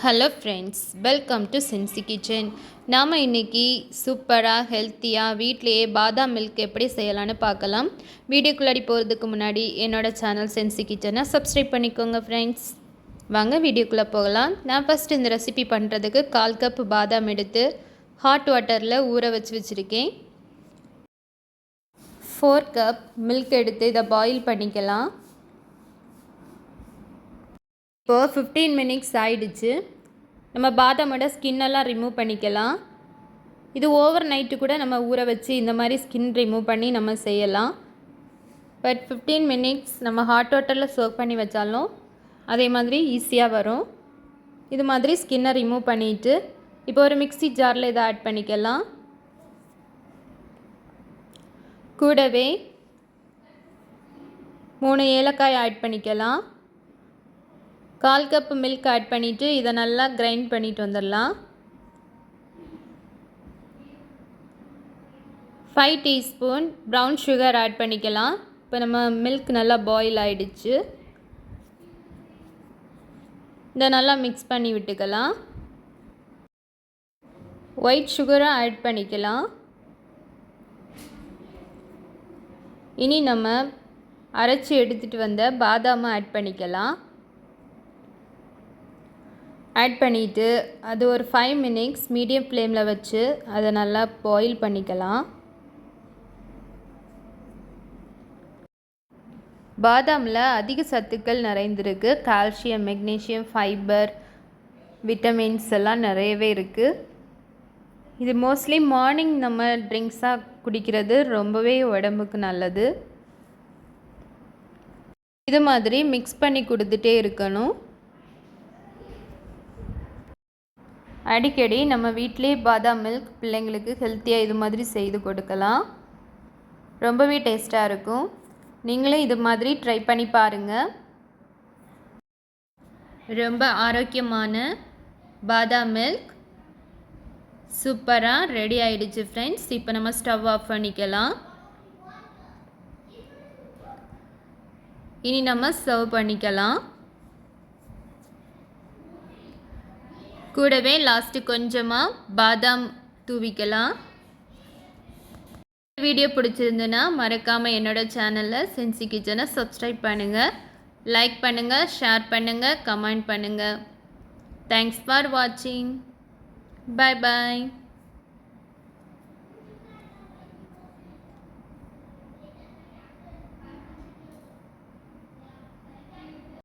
Hello friends, welcome to சென்சி kitchen. நாம் இன்றைக்கி சூப்பராக ஹெல்த்தியாக வீட்டிலையே பாதாம் மில்க் எப்படி செய்யலான்னு பார்க்கலாம். வீடியோக்குள்ளாடி போகிறதுக்கு முன்னாடி என்னோடய சேனல் சென்சி கிச்சனை சப்ஸ்கிரைப் பண்ணிக்கோங்க ஃப்ரெண்ட்ஸ். வாங்க வீடியோக்குள்ளே போகலாம். நான் ஃபஸ்ட்டு இந்த ரெசிபி பண்ணுறதுக்கு 1/4 கப் பாதாம் எடுத்து ஹாட் வாட்டரில் ஊற வச்சுருக்கேன். 4 கப் மில்க் எடுத்து இதை பாயில் பண்ணிக்கலாம். இப்போது 15 மினிட்ஸ் ஆயிடுச்சு. நம்ம பாதாமோட ஸ்கின்னெல்லாம் ரிமூவ் பண்ணிக்கலாம். இது ஓவர் நைட்டு கூட நம்ம ஊற வச்சு இந்த மாதிரி ஸ்கின் ரிமூவ் பண்ணி நம்ம செய்யலாம். பட் 15 மினிட்ஸ் நம்ம ஹாட் வாட்டரில் சோக் பண்ணி வச்சாலும் அதே மாதிரி ஈஸியாக வரும். இது மாதிரி ஸ்கின்னை ரிமூவ் பண்ணிவிட்டு இப்போ ஒரு மிக்ஸி ஜாரில் இதை ஆட் பண்ணிக்கலாம். கூடவே 3 ஏலக்காய் ஆட் பண்ணிக்கலாம். 1/4 கப் மில்க் ஆட் பண்ணிவிட்டு இதை நல்லா கிரைண்ட் பண்ணிட்டு வந்துடலாம். 5 டீஸ்பூன் ப்ரௌன் சுகர் ஆட் பண்ணிக்கலாம். இப்போ நம்ம மில்க் நல்லா பாயில் ஆகிடுச்சு. இதை நல்லா மிக்ஸ் பண்ணி விட்டுக்கலாம். ஒயிட் சுகரை ஆட் பண்ணிக்கலாம். இனி நம்ம அரைச்சி எடுத்துகிட்டு வந்த பாதாமை ஆட் பண்ணிக்கலாம். ஆட் பண்ணிவிட்டு அது ஒரு 5 மினிட்ஸ் மீடியம் ஃப்ளேமில் வச்சு அதை நல்லா பாயில் பண்ணிக்கலாம். பாதாமில் அதிக சத்துக்கள் நிறைந்திருக்கு. கால்சியம், மெக்னீஷியம், ஃபைபர், விட்டமின்ஸ் எல்லாம் நிறையவே இருக்குது. இது மோஸ்ட்லி மார்னிங் நம்ம ட்ரிங்க்ஸாக குடிக்கிறது ரொம்பவே உடம்புக்கு நல்லது. இது மாதிரி மிக்ஸ் பண்ணி கொடுத்துட்டே இருக்கணும். அடிக்கடி நம்ம வீட்டிலே பாதாம் மில்க் பிள்ளைங்களுக்கு ஹெல்த்தியாக இது மாதிரி செய்து கொடுக்கலாம். ரொம்பவே டேஸ்ட்டாக இருக்கும். நீங்களும் இது மாதிரி ட்ரை பண்ணி பாருங்கள். ரொம்ப ஆரோக்கியமான பாதாம் மில்க் சூப்பராக ரெடி ஆகிடுச்சு ஃப்ரெண்ட்ஸ். இப்போ நம்ம ஸ்டவ் ஆஃப் பண்ணிக்கலாம். இனி நம்ம சர்வ் பண்ணிக்கலாம். கூடவே லாஸ்ட்டு கொஞ்சமாக பாதாம் தூவிக்கலாம். வீடியோ பிடிச்சிருந்துன்னா மறக்காமல் என்னோடய சேனலில் சென்சி கிச்சனை சப்ஸ்கிரைப் பண்ணுங்கள், லைக் பண்ணுங்கள், ஷேர் பண்ணுங்கள், கமெண்ட் பண்ணுங்கள். தேங்க்ஸ் ஃபார் வாட்சிங். பாய் பாய்.